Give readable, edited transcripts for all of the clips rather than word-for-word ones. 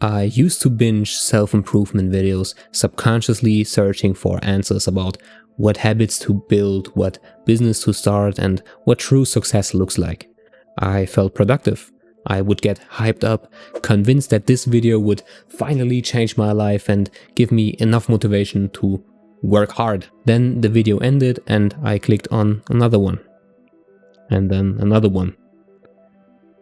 I used to binge self-improvement videos, subconsciously searching for answers about what habits to build, what business to start, and what true success looks like. I felt productive. I would get hyped up, convinced that this video would finally change my life and give me enough motivation to work hard. Then the video ended and I clicked on another one. And then another one.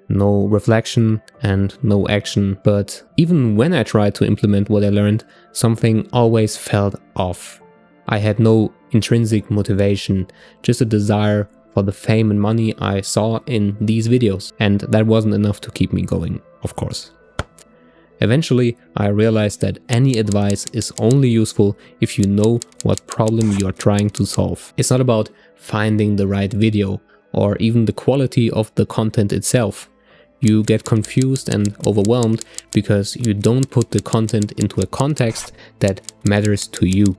No reflection and no action, but even when I tried to implement what I learned, something always felt off. I had no intrinsic motivation, just a desire for the fame and money I saw in these videos, and that wasn't enough to keep me going, of course. Eventually, I realized that any advice is only useful if you know what problem you are trying to solve. It's not about finding the right video or even the quality of the content itself. You get confused and overwhelmed because you don't put the content into a context that matters to you.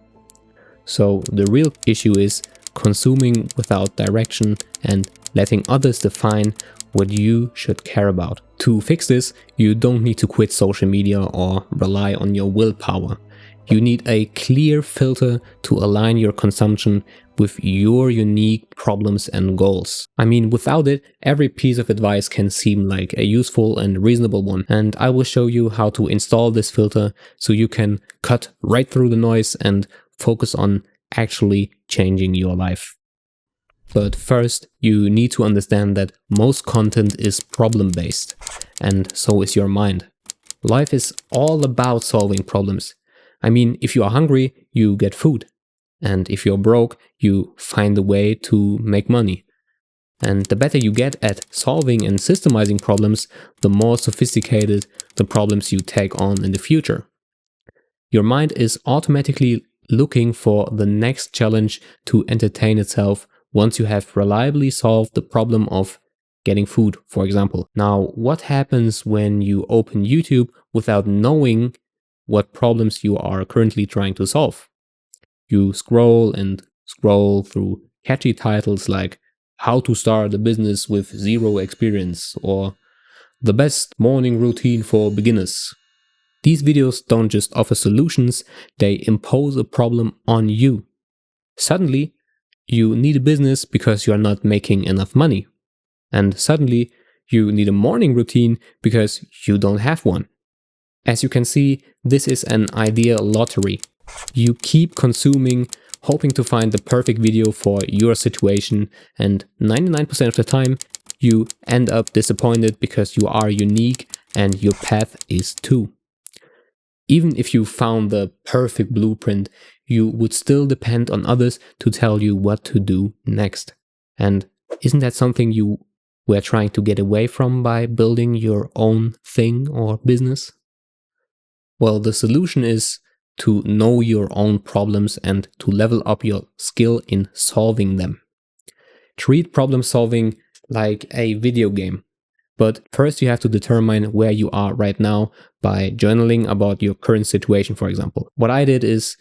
So the real issue is consuming without direction and letting others define what you should care about. To fix this, you don't need to quit social media or rely on your willpower. You need a clear filter to align your consumption with your unique problems and goals. I mean, without it, every piece of advice can seem like a useful and reasonable one. And I will show you how to install this filter so you can cut right through the noise and focus on actually changing your life. But first, you need to understand that most content is problem-based, and so is your mind. Life is all about solving problems. I mean, if you are hungry, you get food. And if you're broke, you find a way to make money. And the better you get at solving and systemizing problems, the more sophisticated the problems you take on in the future. Your mind is automatically looking for the next challenge to entertain itself once you have reliably solved the problem of getting food, for example. Now, what happens when you open YouTube without knowing what problems you are currently trying to solve? You scroll and scroll through catchy titles like How to Start a Business with Zero Experience or The Best Morning Routine for Beginners. These videos don't just offer solutions, they impose a problem on you. Suddenly, you need a business because you are not making enough money. And suddenly, you need a morning routine because you don't have one. As you can see, this is an idea lottery. You keep consuming, hoping to find the perfect video for your situation, and 99% of the time, you end up disappointed because you are unique and your path is too. Even if you found the perfect blueprint, you would still depend on others to tell you what to do next. And isn't that something you were trying to get away from by building your own thing or business? Well, the solution is to know your own problems and to level up your skill in solving them. Treat problem solving like a video game. But first you have to determine where you are right now by journaling about your current situation, for example. What I did is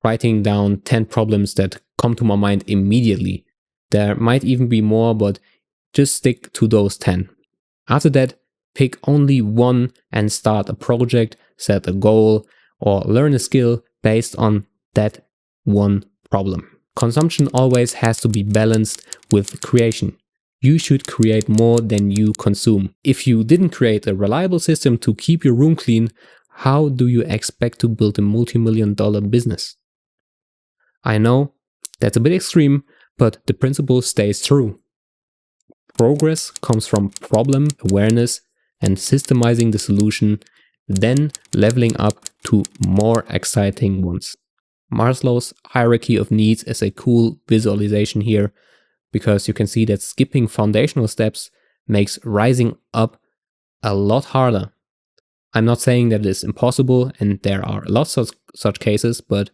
writing down 10 problems that come to my mind immediately. There might even be more, but just stick to those 10. After that, pick only one and start a project, set a goal, or learn a skill based on that one problem. Consumption always has to be balanced with creation. You should create more than you consume. If you didn't create a reliable system to keep your room clean, how do you expect to build a multi-million-dollar business? I know that's a bit extreme, but the principle stays true. Progress comes from problem awareness and systemizing the solution, then leveling up to more exciting ones. Maslow's hierarchy of needs is a cool visualization here, because you can see that skipping foundational steps makes rising up a lot harder. I'm not saying that it is impossible, and there are lots of such cases, but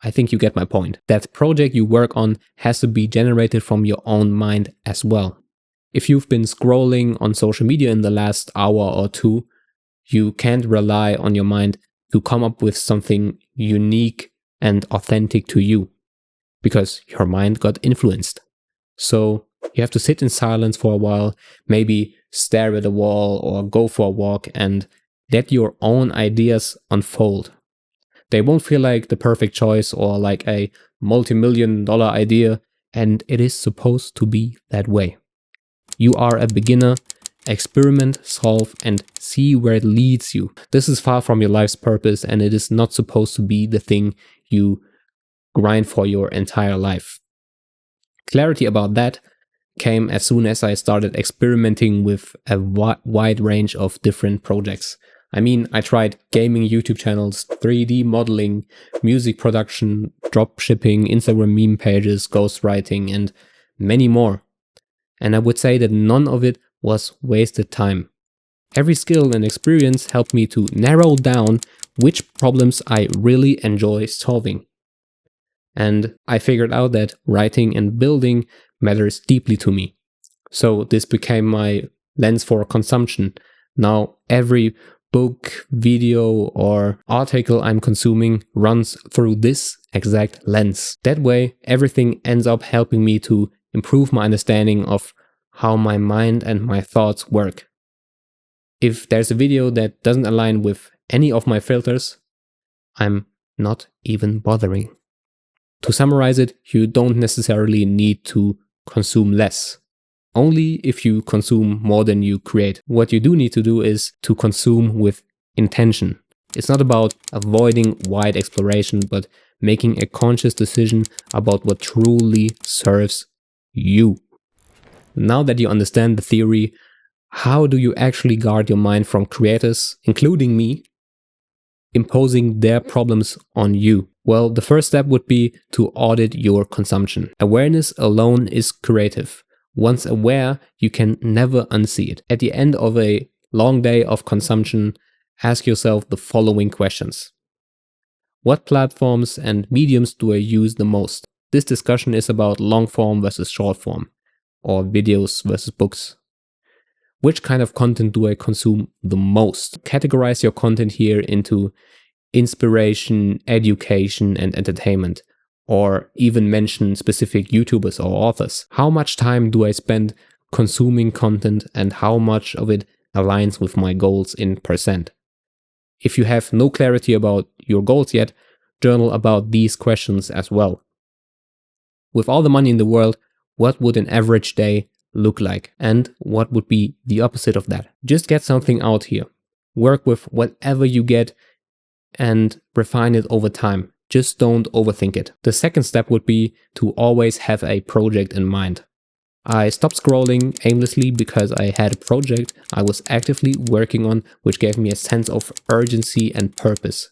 I think you get my point. That project you work on has to be generated from your own mind as well. If you've been scrolling on social media in the last hour or two, you can't rely on your mind to come up with something unique and authentic to you, because your mind got influenced. So you have to sit in silence for a while, maybe stare at a wall or go for a walk and Let your own ideas unfold. They won't feel like the perfect choice or like a multi-million-dollar idea, and it is supposed to be that way. You are a beginner. Experiment, solve, and see where it leads you. This is far from your life's purpose, and it is not supposed to be the thing you grind for your entire life. Clarity about that came as soon as I started experimenting with a wide range of different projects. I mean, I tried gaming YouTube channels, 3D modeling, music production, drop shipping, Instagram meme pages, ghostwriting, and many more. And I would say that none of it was wasted time. Every skill and experience helped me to narrow down which problems I really enjoy solving. And I figured out that writing and building matters deeply to me. So this became my lens for consumption. Now every book, video, or article I'm consuming runs through this exact lens. That way, everything ends up helping me to improve my understanding of how my mind and my thoughts work. If there's a video that doesn't align with any of my filters, I'm not even bothering. To summarize it, you don't necessarily need to consume less. Only if you consume more than you create. What you do need to do is to consume with intention. It's not about avoiding wide exploration, but making a conscious decision about what truly serves you. Now that you understand the theory, how do you actually guard your mind from creators, including me, imposing their problems on you? Well, the first step would be to audit your consumption. Awareness alone is creative. Once aware, you can never unsee it. At the end of a long day of consumption, ask yourself the following questions. What platforms and mediums do I use the most? This discussion is about long form versus short form, or videos versus books. Which kind of content do I consume the most? Categorize your content here into inspiration, education, and entertainment, or even mention specific YouTubers or authors. How much time do I spend consuming content and how much of it aligns with my goals in percent? If you have no clarity about your goals yet, journal about these questions as well. With all the money in the world, what would an average day look like? And what would be the opposite of that? Just get something out here. Work with whatever you get and refine it over time. Just don't overthink it. The second step would be to always have a project in mind. I stopped scrolling aimlessly because I had a project I was actively working on, which gave me a sense of urgency and purpose.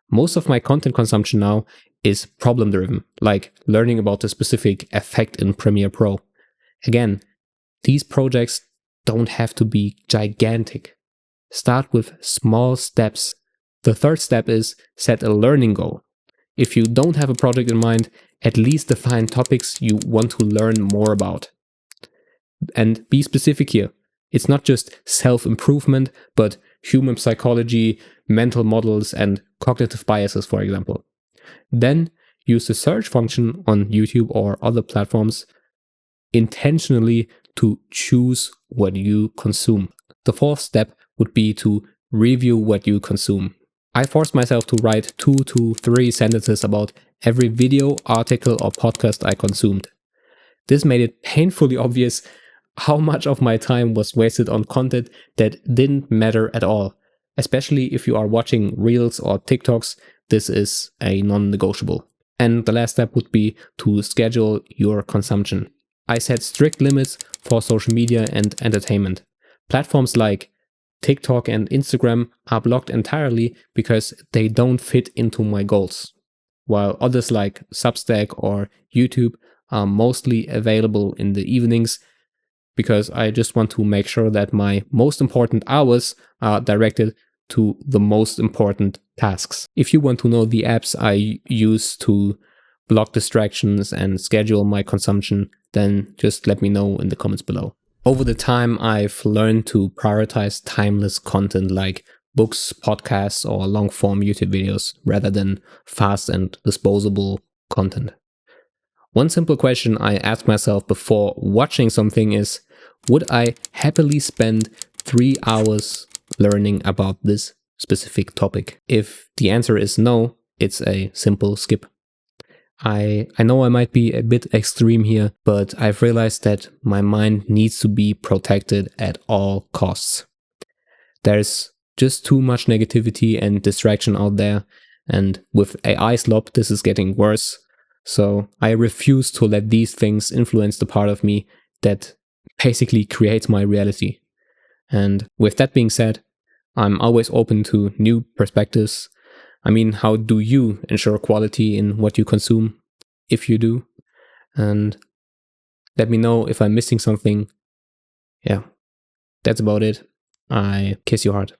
Most of my content consumption now is problem driven, like learning about the specific effect in Premiere Pro. Again, these projects don't have to be gigantic. Start with small steps. The third step is set a learning goal. If you don't have a project in mind, at least define topics you want to learn more about. And be specific here. It's not just self-improvement, but human psychology, mental models, and cognitive biases, for example. Then use the search function on YouTube or other platforms intentionally to choose what you consume. The fourth step would be to review what you consume. I forced myself to write 2 to 3 sentences about every video, article, or podcast I consumed. This made it painfully obvious how much of my time was wasted on content that didn't matter at all. Especially if you are watching Reels or TikToks, this is a non-negotiable. And the last step would be to schedule your consumption. I set strict limits for social media and entertainment. Platforms like TikTok and Instagram are blocked entirely because they don't fit into my goals, while others like Substack or YouTube are mostly available in the evenings because I just want to make sure that my most important hours are directed to the most important tasks. If you want to know the apps I use to block distractions and schedule my consumption, then just let me know in the comments below. Over the time, I've learned to prioritize timeless content like books, podcasts, or long-form YouTube videos rather than fast and disposable content. One simple question I ask myself before watching something is, would I happily spend 3 hours learning about this specific topic? If the answer is no, it's a simple skip. I know I might be a bit extreme here, but I've realized that my mind needs to be protected at all costs. There's just too much negativity and distraction out there, and with AI slop, this is getting worse. So I refuse to let these things influence the part of me that basically creates my reality. And with that being said, I'm always open to new perspectives. I mean, how do you ensure quality in what you consume, if you do? And let me know if I'm missing something. Yeah, that's about it. I kiss your heart.